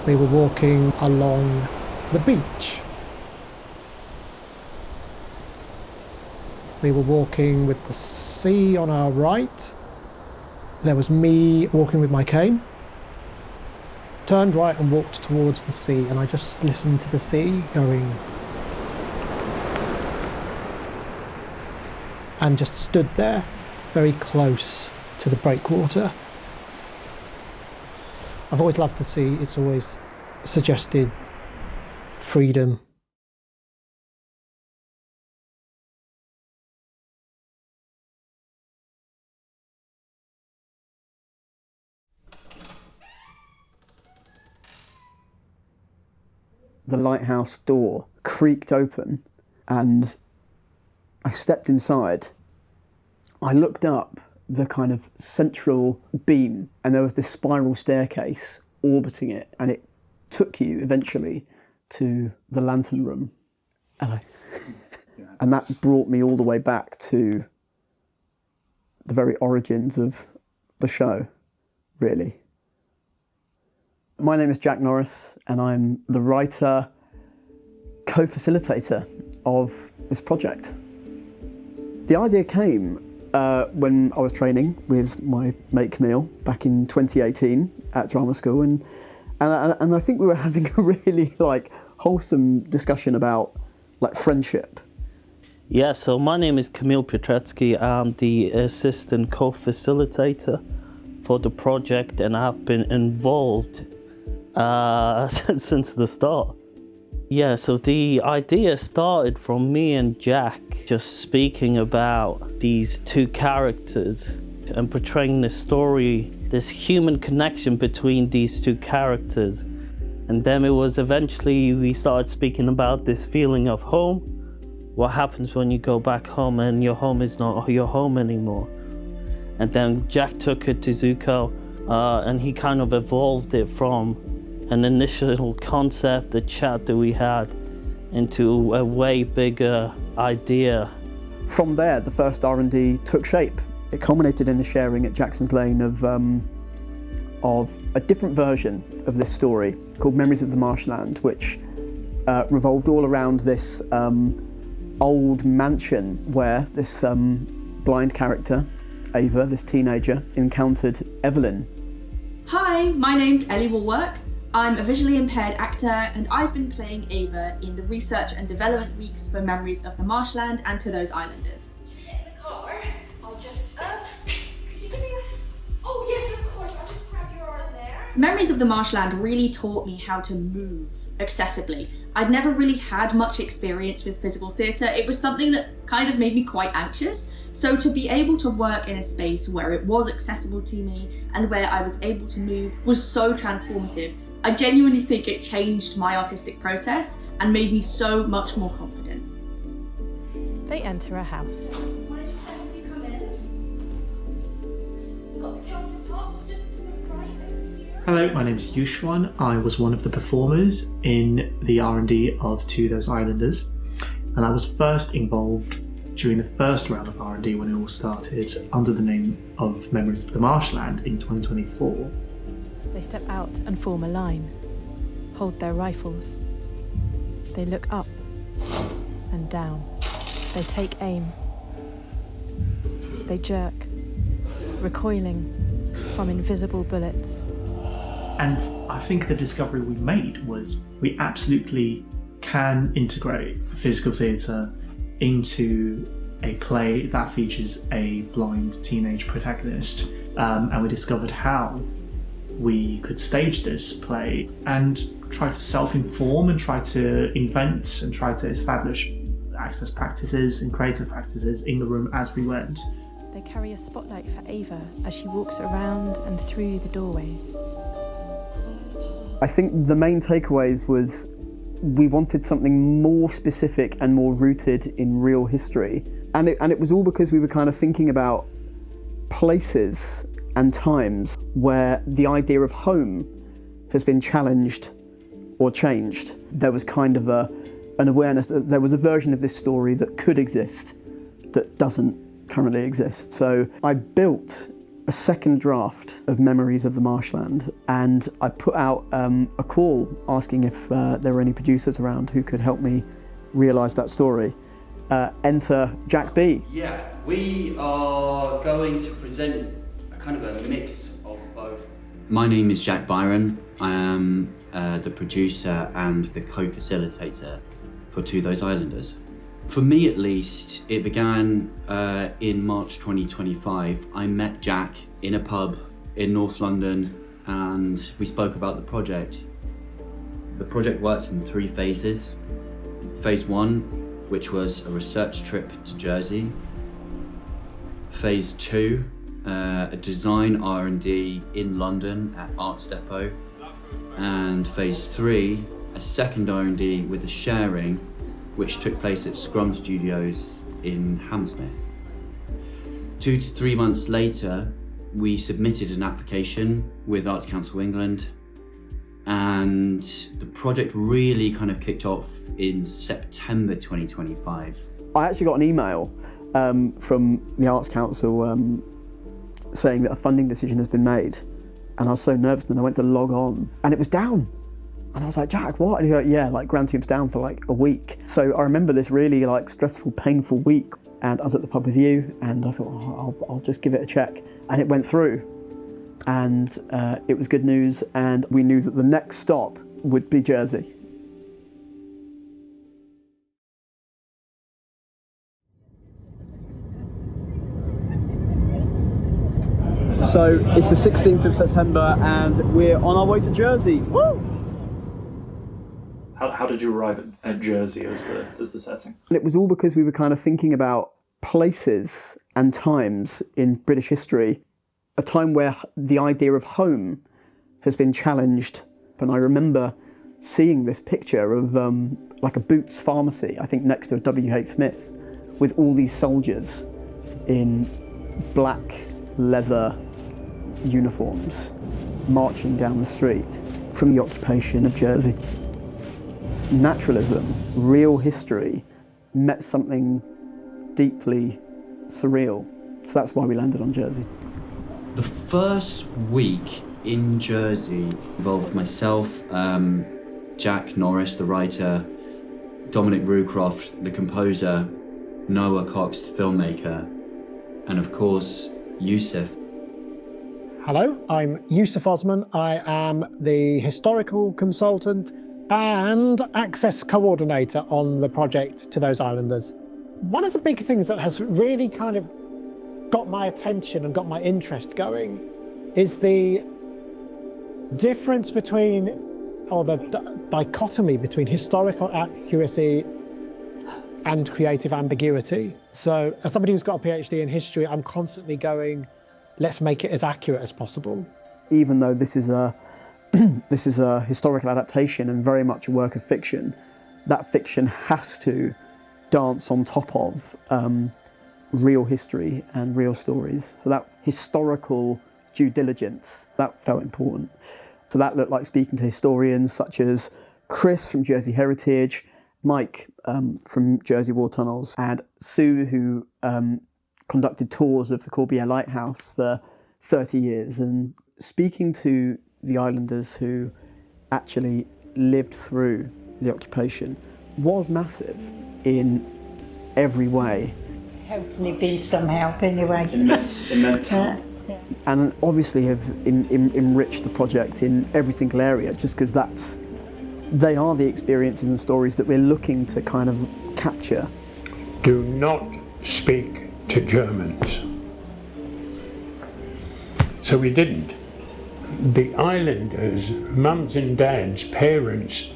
We were walking along the beach. We were walking with the sea on our right. There was me walking with my cane. Turned right and walked towards the sea, and I just listened to the sea going. And just stood there, very close to the breakwater. I've always loved the sea. It's always suggested freedom. The lighthouse door creaked open and I stepped inside. I looked up the kind of central beam and there was this spiral staircase orbiting it, and it took you eventually to the lantern room. Hello. And that brought me all the way back to the very origins of the show, really. My name is Jack Norris, and I'm the writer, co-facilitator of this project. The idea came when I was training with my mate Kamil back in 2018 at drama school, and I think we were having a really wholesome discussion about friendship. Yeah, so my name is Kamil Pietrecki. I'm the assistant co-facilitator for the project, and I've been involved since the start. Yeah, so the idea started from me and Jack just speaking about these two characters and portraying the story, this human connection between these two characters. And then it was eventually we started speaking about this feeling of home. What happens when you go back home and your home is not your home anymore? And then Jack took it to Zuko, and he kind of evolved it from an initial concept, a chat that we had, into a way bigger idea. From there, the first R&D took shape. It culminated in the sharing at Jackson's Lane of a different version of this story called Memories of the Marshland, which revolved all around this old mansion where this blind character, Ava, this teenager, encountered Evelyn. Hi, my name's Ellie Woolwork. I'm a visually impaired actor, and I've been playing Ava in the research and development weeks for Memories of the Marshland and To Those Islanders. In the car, I'll just, could you give me a... Oh yes, of course, I'll just grab your arm there. Memories of the Marshland really taught me how to move accessibly. I'd never really had much experience with physical theatre. It was something that kind of made me quite anxious. So to be able to work in a space where it was accessible to me and where I was able to move was so transformative. I genuinely think it changed my artistic process and made me so much more confident. They enter a house. Want to just as you come in? Got the countertops just to the right over here. Hello, my name is Yusuf. I was one of the performers in the R&D of To Those Islanders, and I was first involved during the first round of R&D when it all started under the name of Memories of the Marshland in 2024. They step out and form a line, hold their rifles. They look up and down. They take aim. They jerk, recoiling from invisible bullets. And I think the discovery we made was we absolutely can integrate physical theatre into a play that features a blind teenage protagonist. And we discovered how we could stage this play and try to self-inform and try to invent and try to establish access practices and creative practices in the room as we went. They carry a spotlight for Ava as she walks around and through the doorways. I think the main takeaways was we wanted something more specific and more rooted in real history. And it was all because we were kind of thinking about places and times where the idea of home has been challenged or changed. There was kind of an awareness that there was a version of this story that could exist that doesn't currently exist. So I built a second draft of Memories of the Marshland, and I put out a call asking if there were any producers around who could help me realise that story. Enter Jack B. Yeah, we are going to present a kind of a mix of both. My name is Jack Byron. I am the producer and the co-facilitator for To Those Islanders. For me at least, it began in March 2025. I met Jack in a pub in North London and we spoke about the project. The project works in 3 phases. Phase 1, which was a research trip to Jersey. Phase 2, a design R&D in London at Arts Depot. And phase 3, a second R&D with a sharing which took place at Scrum Studios in Hammersmith. 2 to 3 months later, we submitted an application with Arts Council England, and the project really kind of kicked off in September 2025. I actually got an email from the Arts Council saying that a funding decision has been made, and I was so nervous, and I went to log on, and it was down. And I was like, Jack, what? And he was like, yeah, like Grand Team's down for like a week. So I remember this really like stressful, painful week. And I was at the pub with you and I thought, I'll just give it a check. And it went through. And it was good news. And we knew that the next stop would be Jersey. So it's the 16th of September and we're on our way to Jersey. Woo! How did you arrive at Jersey as the setting? And it was all because we were kind of thinking about places and times in British history, a time where the idea of home has been challenged. And I remember seeing this picture of like a Boots pharmacy, I think next to a W.H. Smith, with all these soldiers in black leather uniforms marching down the street from the occupation of Jersey. Naturalism, real history, met something deeply surreal. So that's why we landed on Jersey. The first week in Jersey involved myself, Jack Norris, the writer, Dominic Roocroft, the composer, Noah Cox, the filmmaker, and of course, Yusuf. Hello, I'm Yusuf Osman. I am the historical consultant and access coordinator on the project To Those Islanders. One of the big things that has really kind of got my attention and got my interest going is the difference between, or the dichotomy between historical accuracy and creative ambiguity. So as somebody who's got a PhD in history, I'm constantly going, let's make it as accurate as possible. Even though this is a historical adaptation and very much a work of fiction, that fiction has to dance on top of real history and real stories. So that historical due diligence, that felt important. So that looked like speaking to historians such as Chris from Jersey Heritage, Mike from Jersey War Tunnels, and Sue, who conducted tours of the Corbière Lighthouse for 30 years, and speaking to the islanders who actually lived through the occupation was massive in every way. Hopefully been some help anyway. Immense help. And obviously have enriched the project in every single area, just because they are the experiences and stories that we're looking to kind of capture. Do not speak to Germans. So we didn't. The islanders, mums and dads, parents,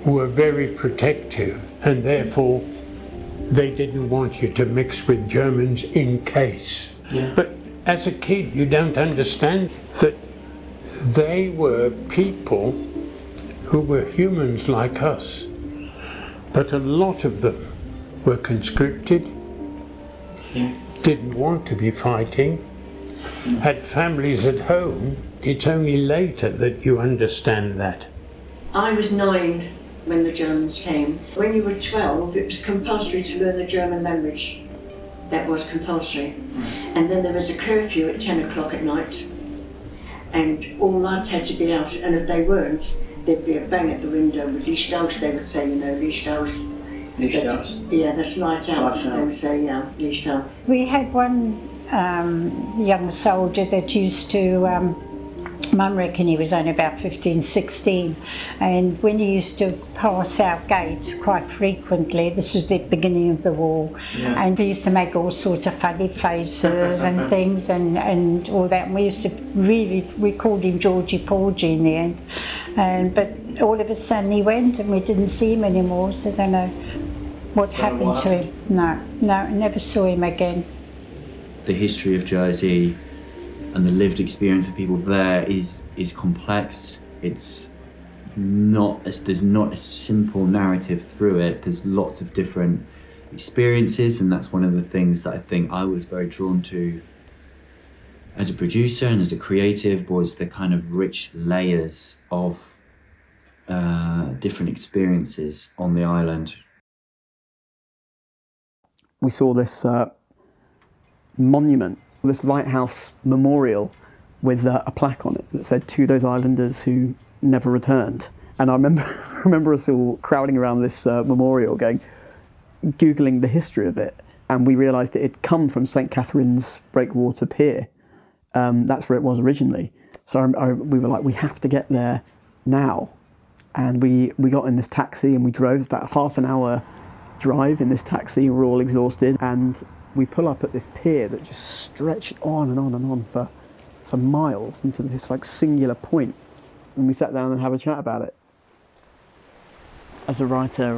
were very protective, and therefore they didn't want you to mix with Germans in case. Yeah. But as a kid, you don't understand that they were people who were humans like us, but a lot of them were conscripted, didn't want to be fighting, had families at home. It's only later that you understand that. I was 9 when the Germans came. When you were 12, it was compulsory to learn the German language. That was compulsory. And then there was a curfew at 10 o'clock at night, and all lights had to be out, and if they weren't, there'd be a bang at the window with Lichthaus, they would say, you know, Lichthaus. Lichthaus? Yeah, that's light out. Lights out. They would say, yeah, Lichthaus. We had one young soldier that used to, Mum reckoned he was only about 15, 16, and when he used to pass our gate quite frequently, this was the beginning of the war, and he used to make all sorts of funny faces and things and all that, and we used to we called him Georgie Porgy in the end, but all of a sudden he went and we didn't see him anymore, so I don't know what happened to him. No, never saw him again. The history of Jersey and the lived experience of people there is complex. It's not there's not a simple narrative through it. There's lots of different experiences, and that's one of the things that I think I was very drawn to as a producer and as a creative, was the kind of rich layers of different experiences on the island. We saw this monument, this lighthouse memorial with a plaque on it that said, "To those islanders who never returned." And I remember us all crowding around this memorial, Googling the history of it, and we realised it had come from St Catherine's Breakwater Pier. That's where it was originally. So we were like, we have to get there now. And we got in this taxi and we drove about half an hour drive in this taxi, and we're all exhausted, and we pull up at this pier that just stretched on and on and on for miles into this like singular point, and we sat down and had a chat about it. As a writer,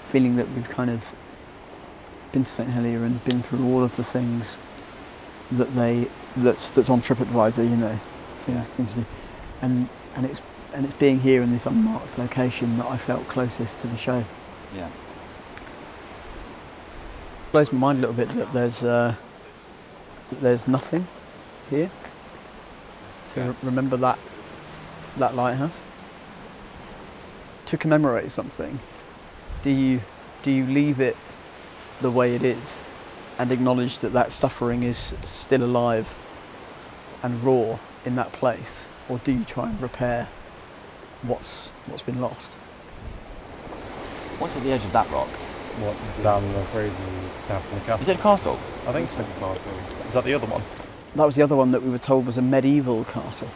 feeling that we've kind of been to St Helier and been through all of the things that's on TripAdvisor, you know, things to do, and it's being here in this unmarked location that I felt closest to the show. Yeah. Blows my mind a little bit that there's nothing here to remember that lighthouse. To commemorate something, do you leave it the way it is and acknowledge that suffering is still alive and raw in that place, or do you try and repair what's been lost? What's at the edge of that rock? What, down the crazy, down from the castle? Is it a castle? I think it's a castle. Is that the other one? That was the other one that we were told was a medieval castle.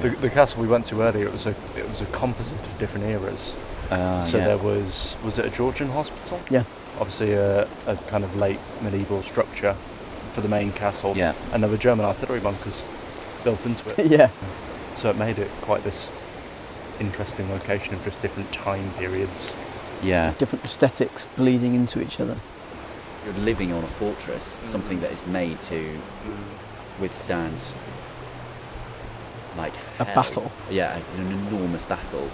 The castle we went to earlier, it was a composite of different eras. There was it a Georgian hospital? Yeah. Obviously a kind of late medieval structure for the main castle. Yeah. And there were German artillery bunkers built into it. Yeah. So it made it quite this interesting location of just different time periods. Yeah. Different aesthetics bleeding into each other. You're living on a fortress, something that is made to withstand like a hell. battle. Yeah, an enormous battle.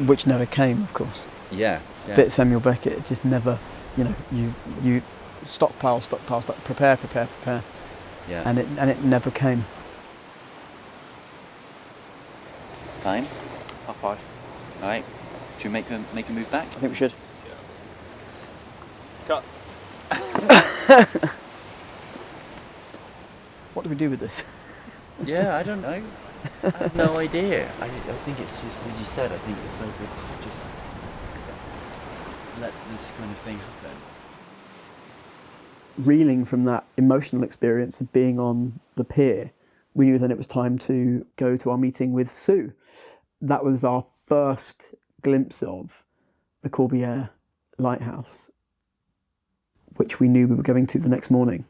Which never came, of course. Yeah. Bit Samuel Beckett, just never, you stockpile, prepare. Yeah. And it never came. Time? 5:30. Alright. Should we make a move back? I think we should. Cut. What do we do with this? Yeah, I don't know. I have no idea. I think it's just, as you said, I think it's so good to just let this kind of thing happen. Reeling from that emotional experience of being on the pier, we knew then it was time to go to our meeting with Sue. That was our first glimpse of the Corbière lighthouse, which we knew we were going to the next morning.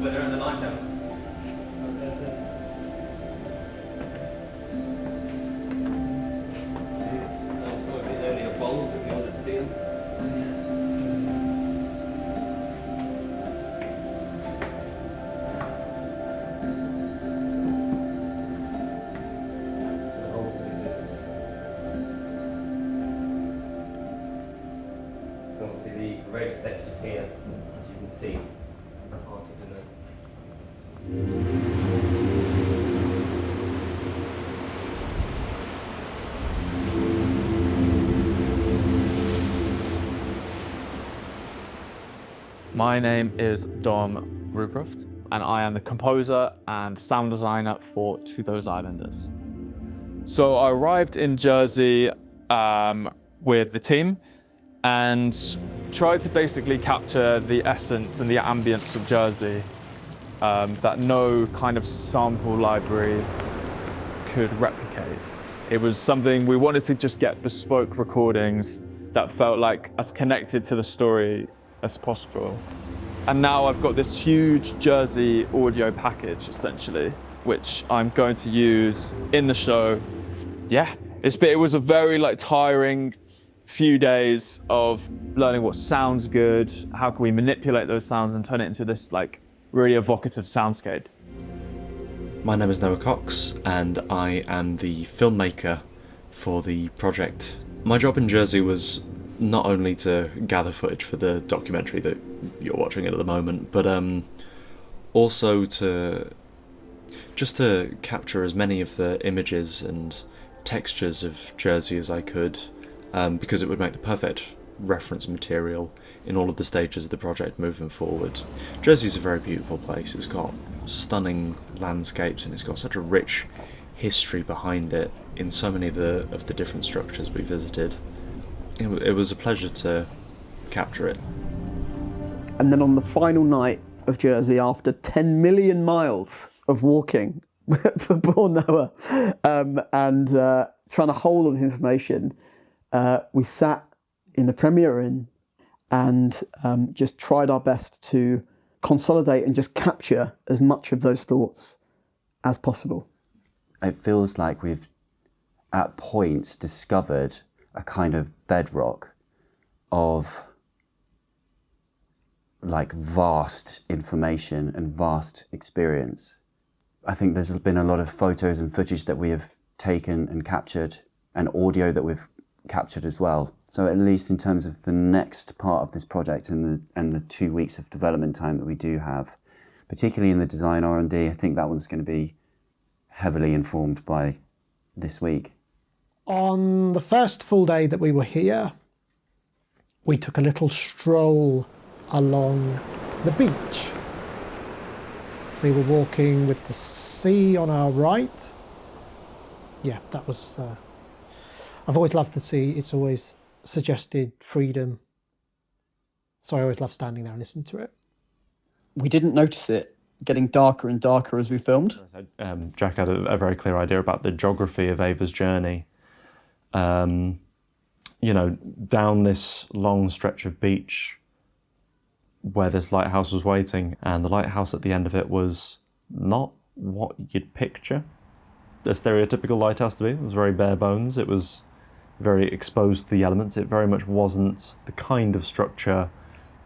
But they're in the lighthouse. obviously the road sector's here, as you can see, parted in it. My name is Dom Roocroft, and I am the composer and sound designer for To Those Islanders. So I arrived in Jersey with the team and tried to basically capture the essence and the ambience of Jersey that no kind of sample library could replicate. It was something we wanted to just get bespoke recordings that felt like as connected to the story as possible. And now I've got this huge Jersey audio package, essentially, which I'm going to use in the show. Yeah, it was a very tiring few days of learning what sounds good, how can we manipulate those sounds and turn it into this really evocative soundscape. My name is Noah Cox, and I am the filmmaker for the project. My job in Jersey was not only to gather footage for the documentary that you're watching at the moment, but also to capture as many of the images and textures of Jersey as I could, because it would make the perfect reference material in all of the stages of the project moving forward. Jersey's a very beautiful place. It's got stunning landscapes and it's got such a rich history behind it in so many of the different structures we visited. It was a pleasure to capture it. And then on the final night of Jersey, after 10 million miles of walking for poor Noah, and trying to hold all the information, we sat in the Premier Inn and just tried our best to consolidate and just capture as much of those thoughts as possible. It feels like we've, at points, discovered a kind of bedrock of vast information and vast experience. I think there's been a lot of photos and footage that we have taken and captured, and audio that we've captured as well. So at least in terms of the next part of this project and the 2 weeks of development time that we do have, particularly in the design R&D, I think that one's going to be heavily informed by this week. On the first full day that we were here, we took a little stroll along the beach. We were walking with the sea on our right. Yeah, that was... I've always loved the sea. It's always suggested freedom. So I always love standing there and listening to it. We didn't notice it getting darker and darker as we filmed. Jack had a very clear idea about the geography of Ava's journey. Down this long stretch of beach where this lighthouse was waiting, and the lighthouse at the end of it was not what you'd picture a stereotypical lighthouse to be. It was very bare bones. It was very exposed to the elements. It very much wasn't the kind of structure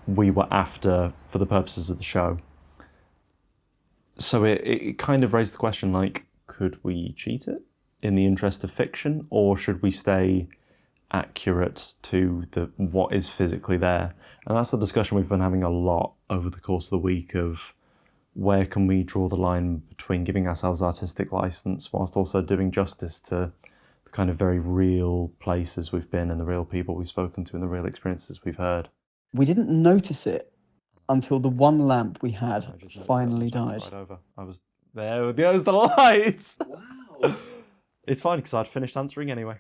we were after for the purposes of the show. So it kind of raised the question, could we cheat it in the interest of fiction, or should we stay accurate to what is physically there? And that's the discussion we've been having a lot over the course of the week of where can we draw the line between giving ourselves artistic license whilst also doing justice to the kind of very real places we've been and the real people we've spoken to and the real experiences we've heard. We didn't notice it until the one lamp we had finally died. Right over. I was there. There's the lights. Wow. It's fine because I'd finished answering anyway.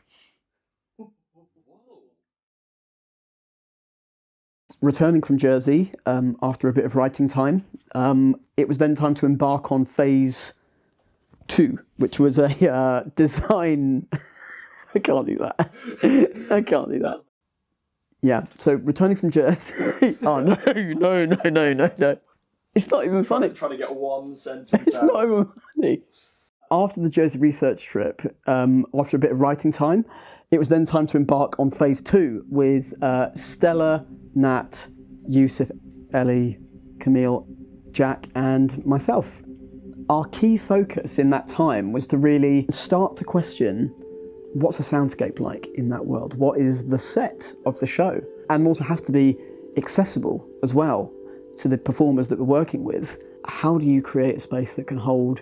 Returning from Jersey after a bit of writing time, it was then time to embark on phase 2, which was a design... I can't do that. Yeah, so returning from Jersey... Oh, no. It's not even funny. Trying to get one sentence It's not even funny. After the Jersey research trip, after a bit of writing time, it was then time to embark on phase 2 with Stella, Nat, Yusuf, Ellie, Kamil, Jack, and myself. Our key focus in that time was to really start to question, what's a soundscape like in that world? What is the set of the show? and also has to be accessible as well to the performers that we're working with. How do you create a space that can hold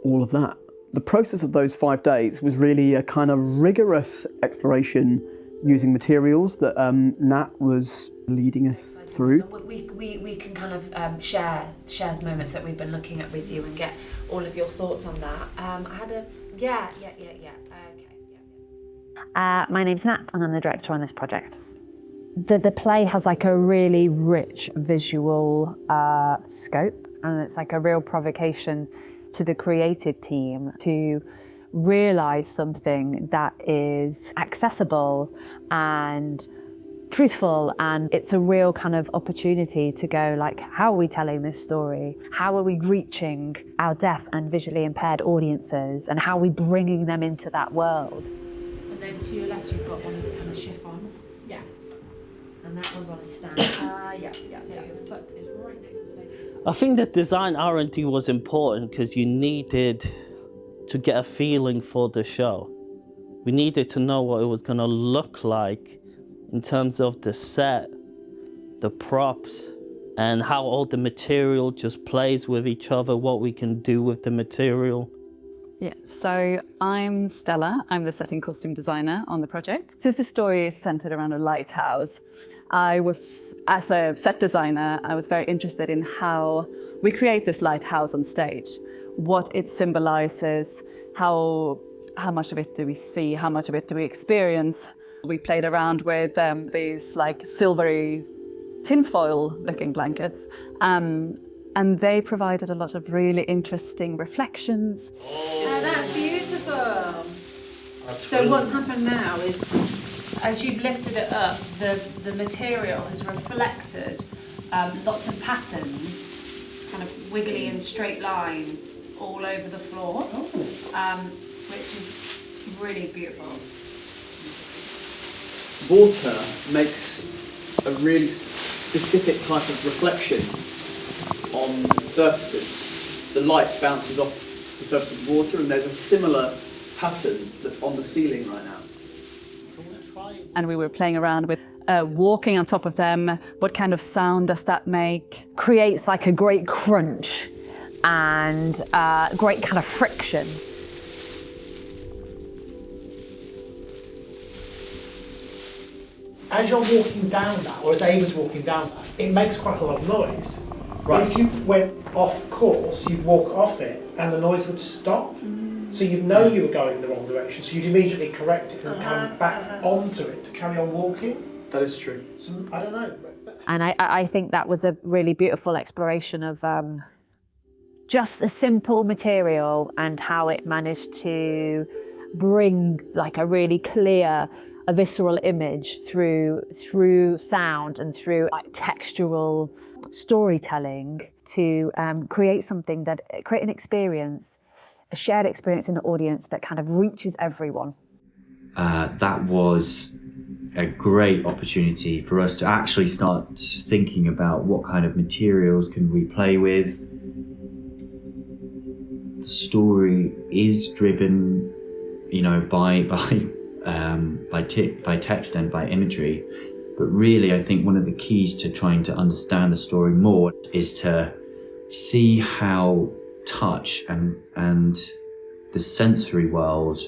all of that? The process of those 5 days was really a kind of rigorous exploration using materials that Nat was leading us through. So we can kind of share the moments that we've been looking at with you and get all of your thoughts on that. I had a okay. My name's Nat and I'm the director on this project. The play has like a really rich visual scope, and it's like a real provocation to the creative team to realise something that is accessible and truthful, and it's a real kind of opportunity to go like, how are we telling this story? How are we reaching our deaf and visually impaired audiences, and how are we bringing them into that world? And then to your left you've got one kind of chiffon. Yeah. And that one's on a stand. Yeah. So your foot is right next to the face. I think that design R&D was important because you needed to get a feeling for the show. We needed to know what it was going to look like in terms of the set, the props, and how all the material just plays with each other, what we can do with the material. Yeah, so I'm Stella. I'm the setting costume designer on the project. Since the story is centered around a lighthouse, as a set designer, I was very interested in how we create this lighthouse on stage, what it symbolizes, how much of it do we see, how much of it do we experience. We played around with these like silvery tinfoil looking blankets, and they provided a lot of really interesting reflections. Oh, that's beautiful. So what's happened now is, as you've lifted it up, the material has reflected lots of patterns, kind of wiggly and straight lines all over the floor, which is really beautiful. Water makes a really specific type of reflection on surfaces. The light bounces off the surface of the water, and there's a similar pattern that's on the ceiling right now. And we were playing around with walking on top of them. What kind of sound does that make? Creates like a great crunch and great kind of friction. As you're walking down that, or as Ava's walking down that, it makes quite a lot of noise. Right. If you went off course, you'd walk off it and the noise would stop. So you'd know you were going in the wrong direction, so you'd immediately correct it and come back onto it to carry on walking. That is true. So, I don't know. And I think that was a really beautiful exploration of just a simple material and how it managed to bring like a really clear, a visceral image through sound and through like textural storytelling to create an experience, a shared experience in the audience that kind of reaches everyone. That was a great opportunity for us to actually start thinking about what kind of materials can we play with. The story is driven, by text and by imagery, but really I think one of the keys to trying to understand the story more is to see how touch and the sensory world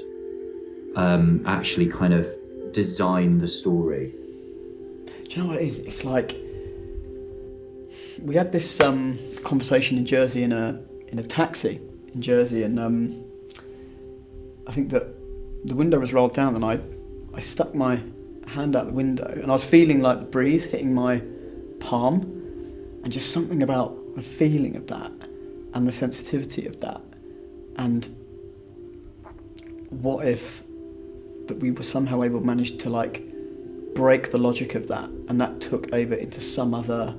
actually kind of design the story. Do you know what it is? It's like we had this conversation in Jersey in a taxi in Jersey, and I think that the window was rolled down, and I stuck my hand out the window, and I was feeling like the breeze hitting my palm, and just something about the feeling of that and the sensitivity of that, and what if that we were somehow able to manage to like break the logic of that, and that took over into some other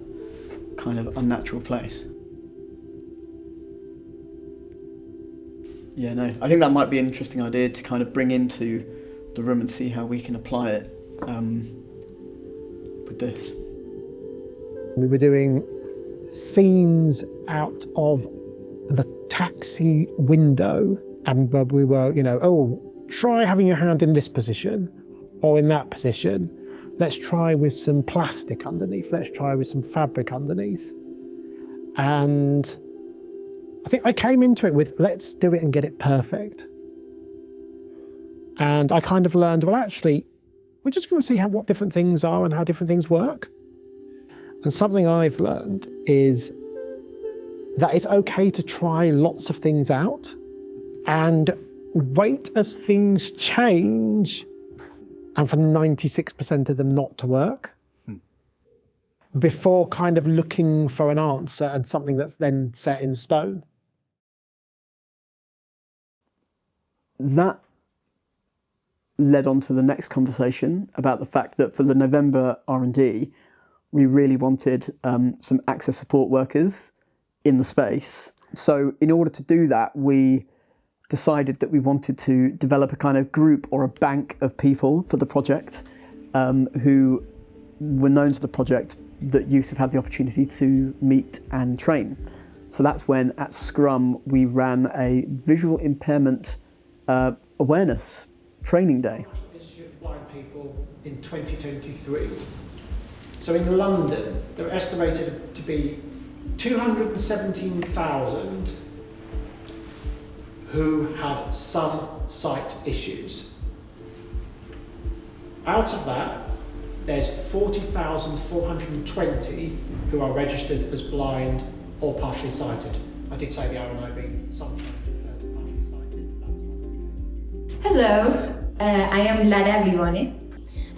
kind of unnatural place. Yeah, no, I think that might be an interesting idea to kind of bring into the room and see how we can apply it with this. We were doing scenes out of the taxi window, and we were, try having your hand in this position or in that position. let's try with some plastic underneath, let's try with some fabric underneath. And I think I came into it with, let's do it and get it perfect. And I kind of learned, well, actually, we're just going to see what different things are and how different things work. And something I've learned is that it's okay to try lots of things out and wait as things change, and for 96% of them not to work, before kind of looking for an answer and something that's then set in stone. That led on to the next conversation about the fact that for the November R&D, we really wanted some access support workers in the space. So in order to do that, we decided that we wanted to develop a kind of group or a bank of people for the project who were known to the project that Yusuf had the opportunity to meet and train. So that's when at Scrum we ran a visual impairment awareness training day. Issue of blind people in 2023. So in London, there are estimated to be 217,000 who have some sight issues. Out of that, there's 40,420 who are registered as blind or partially sighted. I did say the RNIB sometimes refer to partially sighted. That's one of the cases. Hello, I am Lara Vivone,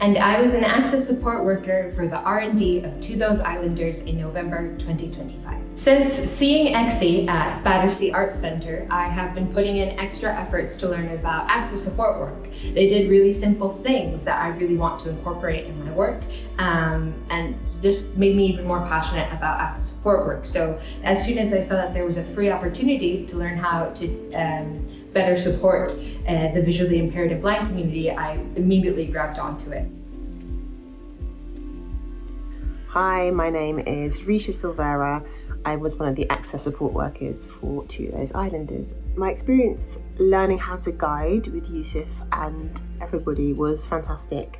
and I was an access support worker for the R&D of To Those Islanders in November 2025. Since seeing Exie at Battersea Arts Centre, I have been putting in extra efforts to learn about access support work. They did really simple things that I really want to incorporate in my work, and just made me even more passionate about access support work. So as soon as I saw that there was a free opportunity to learn how to better support the visually impaired and blind community, I immediately grabbed onto it. Hi, my name is Risha Silvera. I was one of the access support workers for To Those Islanders. My experience learning how to guide with Yusuf and everybody was fantastic.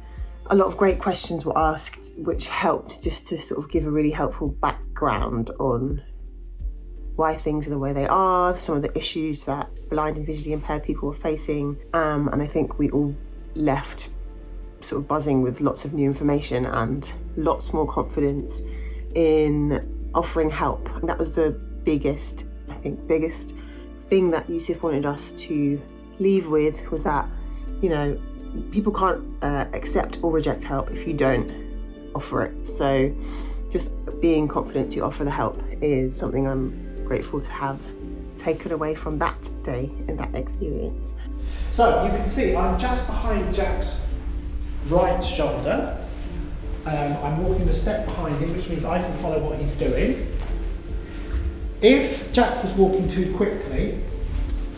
A lot of great questions were asked, which helped just to sort of give a really helpful background on why things are the way they are, some of the issues that blind and visually impaired people were facing. And I think we all left sort of buzzing with lots of new information and lots more confidence in offering help. And that was the biggest thing that Yusuf wanted us to leave with, was that, people can't accept or reject help if you don't offer it. So just being confident to offer the help is something I'm grateful to have taken away from that day and that experience. So you can see I'm just behind Jack's right shoulder. I'm walking a step behind him, which means I can follow what he's doing. If Jack was walking too quickly...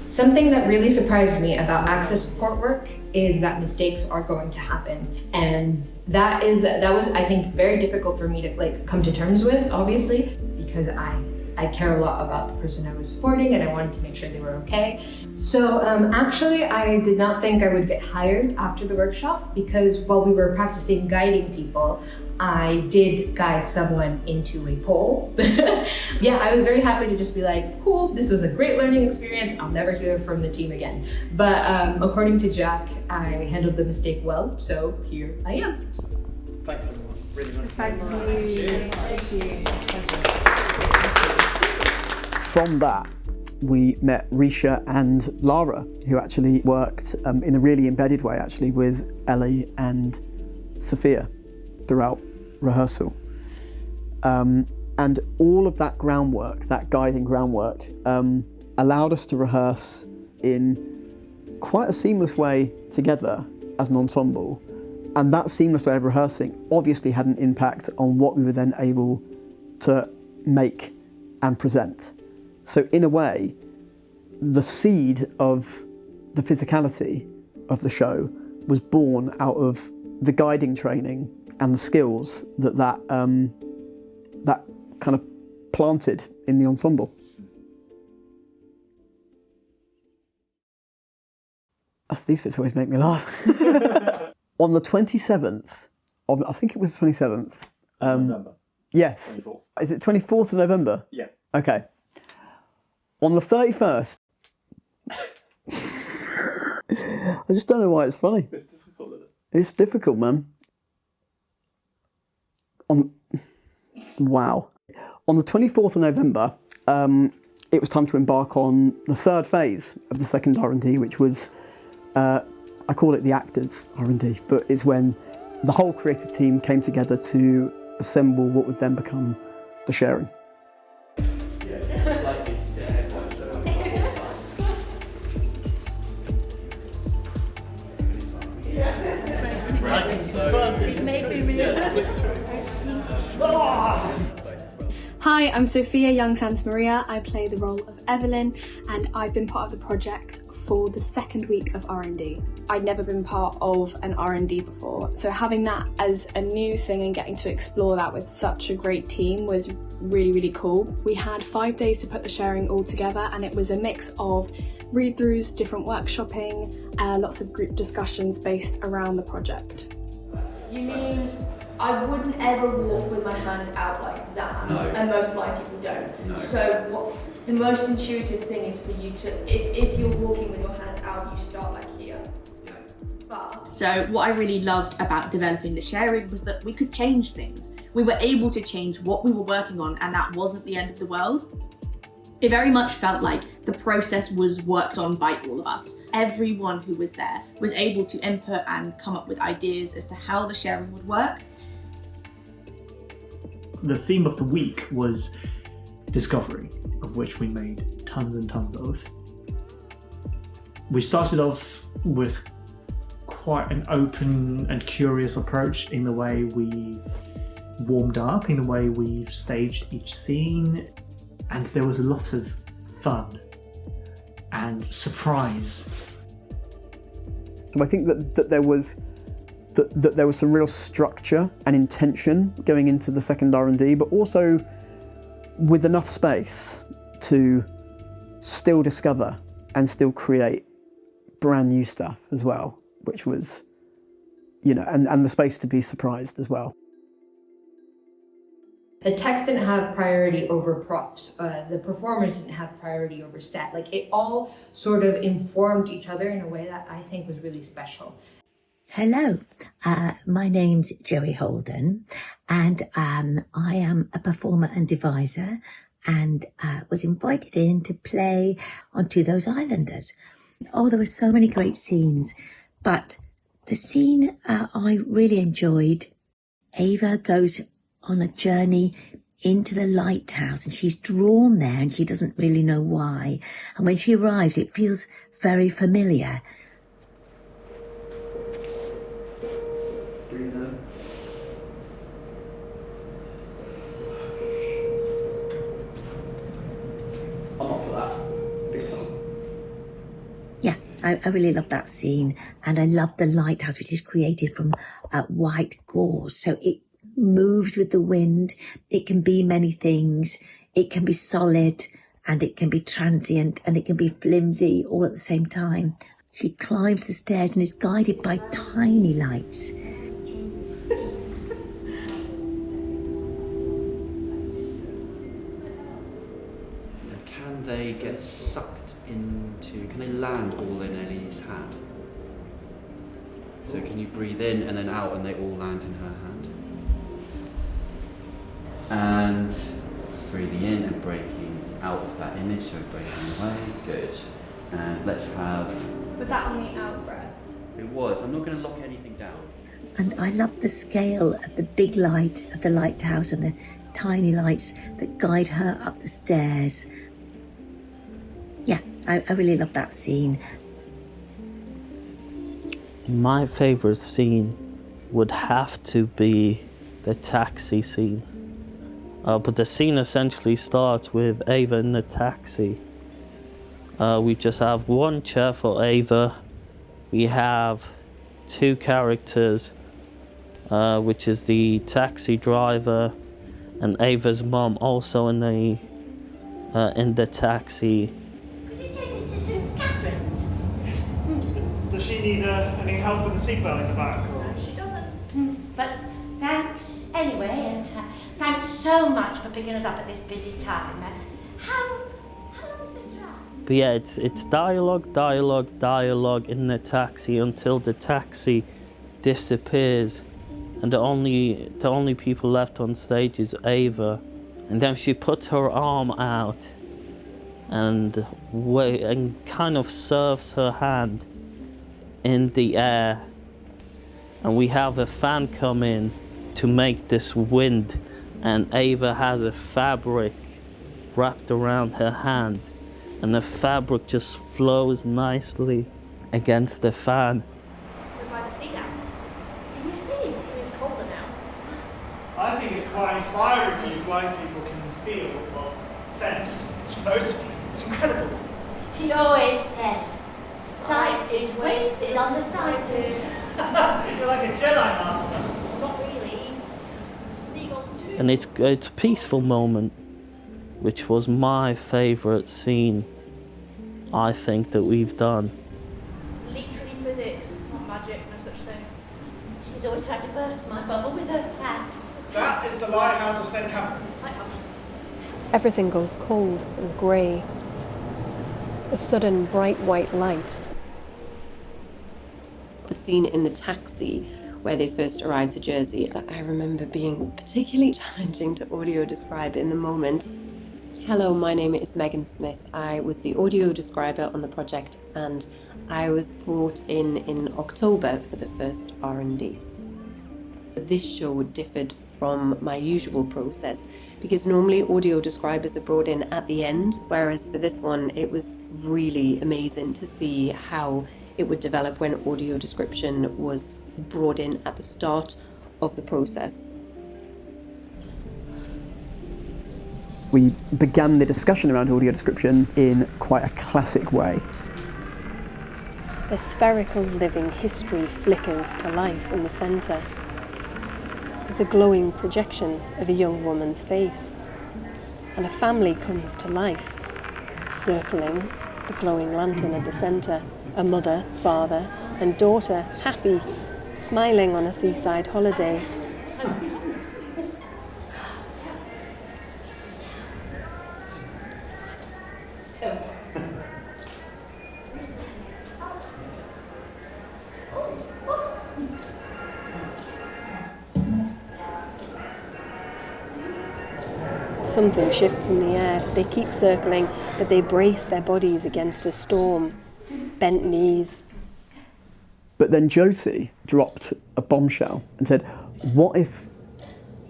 Something that really surprised me about access support work is that mistakes are going to happen. And that was, I think, very difficult for me to come to terms with, obviously, because I care a lot about the person I was supporting and I wanted to make sure they were okay. So actually, I did not think I would get hired after the workshop, because while we were practicing guiding people, I did guide someone into a pole. Yeah, I was very happy to just be like, cool, this was a great learning experience. I'll never hear from the team again. But according to Jack, I handled the mistake well, so here I am. Thanks everyone, really nice. Thank you. From that, we met Risha and Lara, who actually worked in a really embedded way, actually, with Ellie and Sophia throughout rehearsal. And all of that groundwork, that guiding groundwork, allowed us to rehearse in quite a seamless way together as an ensemble. And that seamless way of rehearsing obviously had an impact on what we were then able to make and present. So in a way, the seed of the physicality of the show was born out of the guiding training and the skills that kind of planted in the ensemble. These bits always make me laugh. On the 27th I think it was the 27th. November. Yes. 24th. Is it 24th of November? Yeah. Okay. On the 31st. I just don't know why it's funny. It's difficult, isn't it? It's difficult, man. Wow. On the 24th of November, it was time to embark on the third phase of the second R&D, which was, I call it the actors R&D, but it's when the whole creative team came together to assemble what would then become the sharing. Hi, I'm Sophia Young Santa Maria. I play the role of Evelyn, and I've been part of the project for the second week of R&D. I'd never been part of an R&D before, so having that as a new thing and getting to explore that with such a great team was really, really cool. We had 5 days to put the sharing all together, and it was a mix of read-throughs, different workshopping, lots of group discussions based around the project. You mean I wouldn't ever walk with my hand out like that, No. and most blind people don't. No. So what the most intuitive thing is for you to, if you're walking with your hand out, you start like here. But So what I really loved about developing the sharing was that we could change things. We were able to change what we were working on, and that wasn't the end of the world. It very much felt like the process was worked on by all of us. Everyone who was there was able to input and come up with ideas as to how the sharing would work. The theme of the week was discovery, of which we made tons and tons of. We started off with quite an open and curious approach in the way we warmed up, in the way we staged each scene, and there was a lot of fun and surprise. So I think that there was some real structure and intention going into the second R&D, but also with enough space to still discover and still create brand new stuff as well, which was, and the space to be surprised as well. The text didn't have priority over props. The performers didn't have priority over set. Like, it all sort of informed each other in a way that I think was really special. Hello, my name's Joey Holden, and I am a performer and deviser, and was invited in to play on To Those Islanders. Oh, there were so many great scenes, but the scene I really enjoyed, Ava goes on a journey into the lighthouse, and she's drawn there and she doesn't really know why. And when she arrives, it feels very familiar. Breathe in. I'm up for that. Big time. Yeah, I really love that scene, and I love the lighthouse, which is created from white gauze, so it moves with the wind. It can be many things. It can be solid, and it can be transient, and it can be flimsy all at the same time. She climbs the stairs and is guided by tiny lights. Can they get sucked into, can they land all in Ellie's hand? So can you breathe in and then out and they all land in her hand? And breathing in and breaking out of that image, so breaking away, good. And let's have... was that on the out breath? It was, I'm not going to lock anything down. And I love the scale of the big light of the lighthouse and the tiny lights that guide her up the stairs. Yeah, I really love that scene. My favourite scene would have to be the taxi scene. But the scene essentially starts with Ava in the taxi. We just have one chair for Ava. We have two characters, which is the taxi driver and Ava's mom also in the taxi. Does she need any help with the seatbelt in the back? Or? She doesn't, but so much for picking us up at this busy time. How long is the drive? But yeah, it's dialogue, dialogue, dialogue in the taxi until the taxi disappears, and the only people left on stage is Ava, and then she puts her arm out and kind of serves her hand in the air, and we have a fan come in to make this wind, and Ava has a fabric wrapped around her hand, and the fabric just flows nicely against the fan. We're by the sea now. Can you feel it is colder now? I think it's quite inspiring when you blind people can feel, or sense, I suppose. It's incredible. She always says, sight is wasted on the sighters. You're like a Jedi Master. Not really. The seagulls too. And it's a peaceful moment, which was my favourite scene, I think, that we've done. It's literally physics, not magic, no such thing. She's always tried to burst my bubble with her facts. That is the lighthouse of St. Catherine. Lighthouse. Everything goes cold and grey. A sudden bright white light. The scene in the taxi where they first arrived to Jersey, that I remember being particularly challenging to audio describe in the moment. Hello, my name is Megan Smith. I was the audio describer on the project, and I was brought in October for the first R&D. This show differed from my usual process because normally audio describers are brought in at the end, whereas for this one it was really amazing to see how it would develop when audio description was brought in at the start of the process. We began the discussion around audio description in quite a classic way. A spherical living history flickers to life in the centre. There's a glowing projection of a young woman's face, and a family comes to life, circling the glowing lantern at the centre. A mother, father, and daughter, happy, smiling on a seaside holiday. Something shifts in the air. They keep circling, but they brace their bodies against a storm. Bent knees. But then Josie dropped a bombshell and said, what if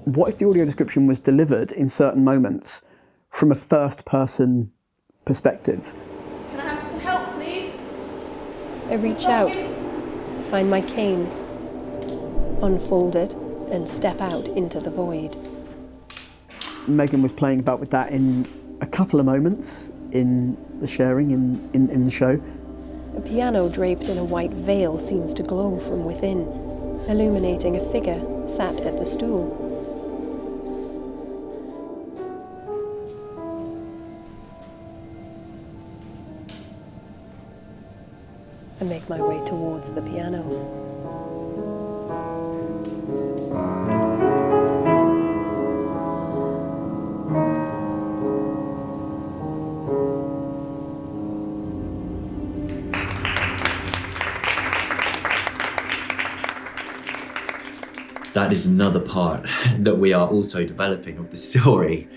the audio description was delivered in certain moments from a first-person perspective? Can I have some help, please? I reach out, find my cane, unfold it, and step out into the void. Megan was playing about with that in a couple of moments in the sharing, in the show. A piano draped in a white veil seems to glow from within, illuminating a figure sat at the stool. I make my way towards the piano. That is another part that we are also developing of the story,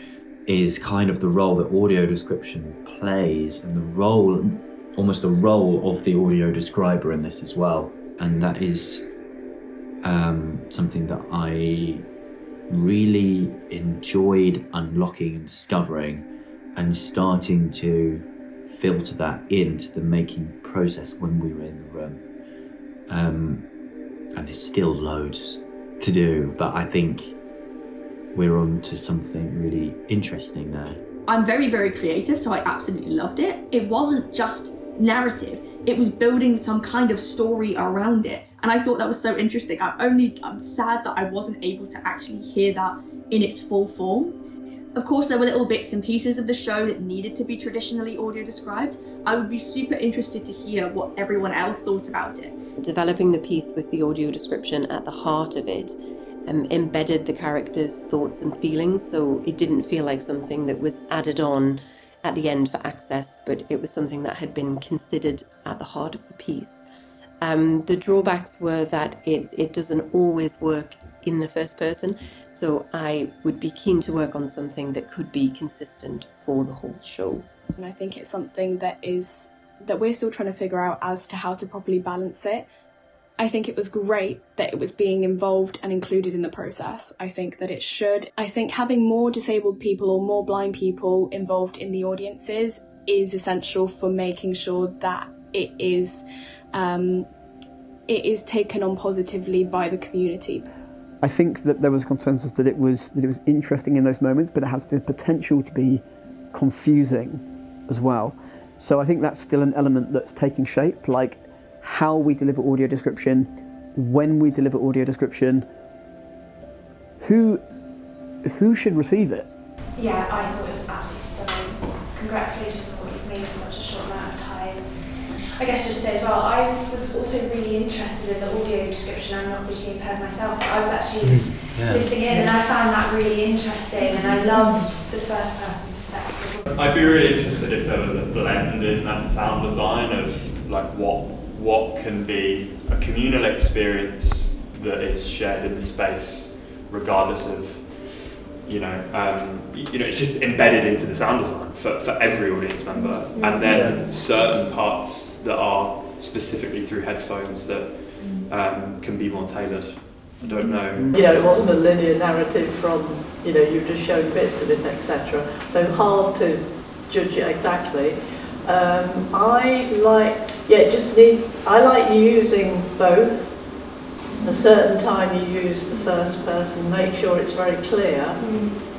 is kind of the role that audio description plays, and the role, almost the role of the audio describer in this as well. And that is something that I really enjoyed unlocking and discovering, and starting to filter that into the making process when we were in the room. And there's still loads to do, but I think we're on to something really interesting there. I'm very, very creative, so I absolutely loved it. It wasn't just narrative, it was building some kind of story around it. And I thought that was so interesting. I'm sad that I wasn't able to actually hear that in its full form. Of course, there were little bits and pieces of the show that needed to be traditionally audio described. I would be super interested to hear what everyone else thought about it. Developing the piece with the audio description at the heart of it embedded the characters' thoughts and feelings, so it didn't feel like something that was added on at the end for access, but it was something that had been considered at the heart of the piece. The drawbacks were that it doesn't always work in the first person, so I would be keen to work on something that could be consistent for the whole show. And I think it's something that we're still trying to figure out as to how to properly balance it. I think it was great that it was being involved and included in the process. I think that it should. I think having more disabled people or more blind people involved in the audiences is essential for making sure that it is taken on positively by the community. I think that there was a consensus that it was interesting in those moments, but it has the potential to be confusing as well. So I think that's still an element that's taking shape, like how we deliver audio description, when we deliver audio description, who should receive it. Yeah, I thought it was absolutely stunning. Congratulations on what you've made in such a short amount of time. I guess just to say as well, I was also really interested in the audio description. I'm not visually impaired myself, but I was actually listening in and I found that really interesting, and I loved the first person perspective. I'd be really interested if there was a blend in that sound design of like what can be a communal experience that is shared in the space, regardless of it's just embedded into the sound design for every audience member, and then certain parts that are specifically through headphones that can be more tailored. I don't know. It wasn't a linear narrative from, you've just shown bits of it, etc. So hard to judge it exactly. I like using both. A certain time you use the first person, make sure it's very clear.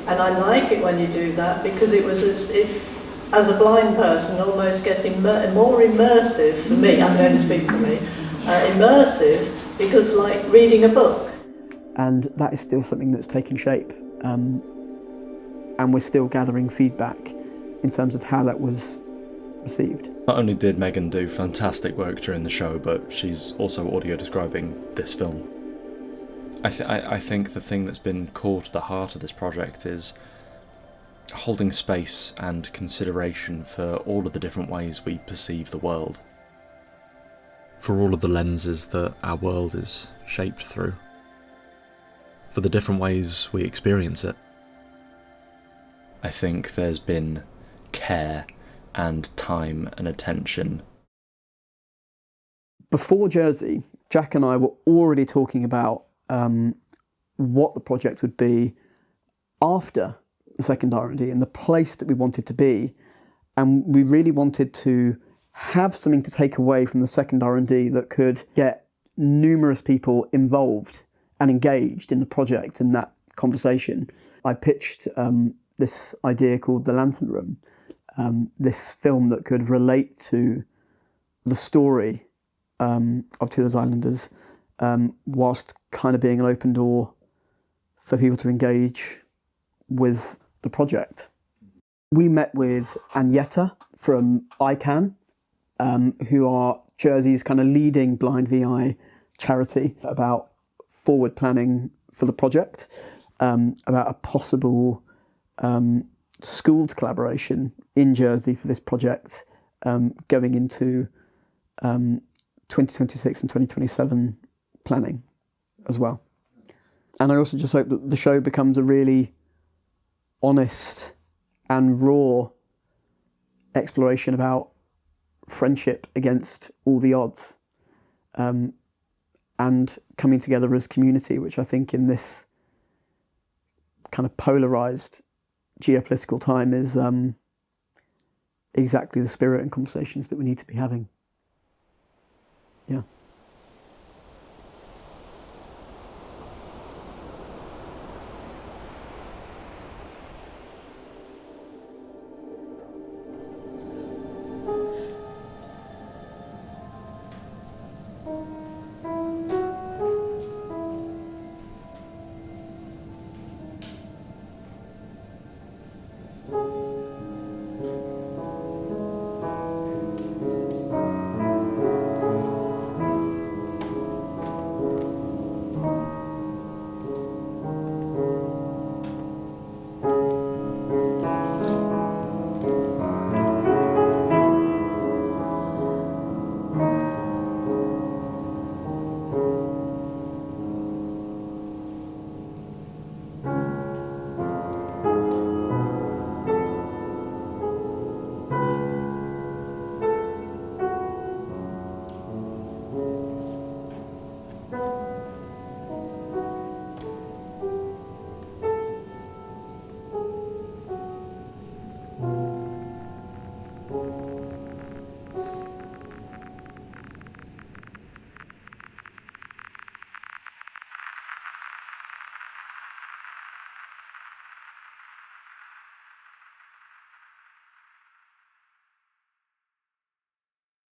And I like it when you do that, because it was as if, as a blind person, almost getting more immersive for me. I'm going to speak for me. Immersive, because like reading a book. And that is still something that's taking shape. And we're still gathering feedback in terms of how that was received. Not only did Megan do fantastic work during the show, but she's also audio describing this film. I think the thing that's been core to the heart of this project is holding space and consideration for all of the different ways we perceive the world. For all of the lenses that our world is shaped through. For the different ways we experience it. I think there's been care and time and attention. Before Jersey, Jack and I were already talking about what the project would be after the second R&D and the place that we wanted to be. And we really wanted to have something to take away from the second R&D that could get numerous people involved and engaged in the project and that conversation. I pitched this idea called The Lantern Room, this film that could relate to the story of To Those Islanders, whilst kind of being an open door for people to engage with the project. We met with Agneta from ICANN, who are Jersey's kind of leading blind VI charity, about forward planning for the project, about a possible schools collaboration in Jersey for this project, going into 2026 and 2027 planning as well. And I also just hope that the show becomes a really honest and raw exploration about friendship against all the odds, and coming together as community, which I think in this kind of polarised geopolitical time is exactly the spirit and conversations that we need to be having. Yeah.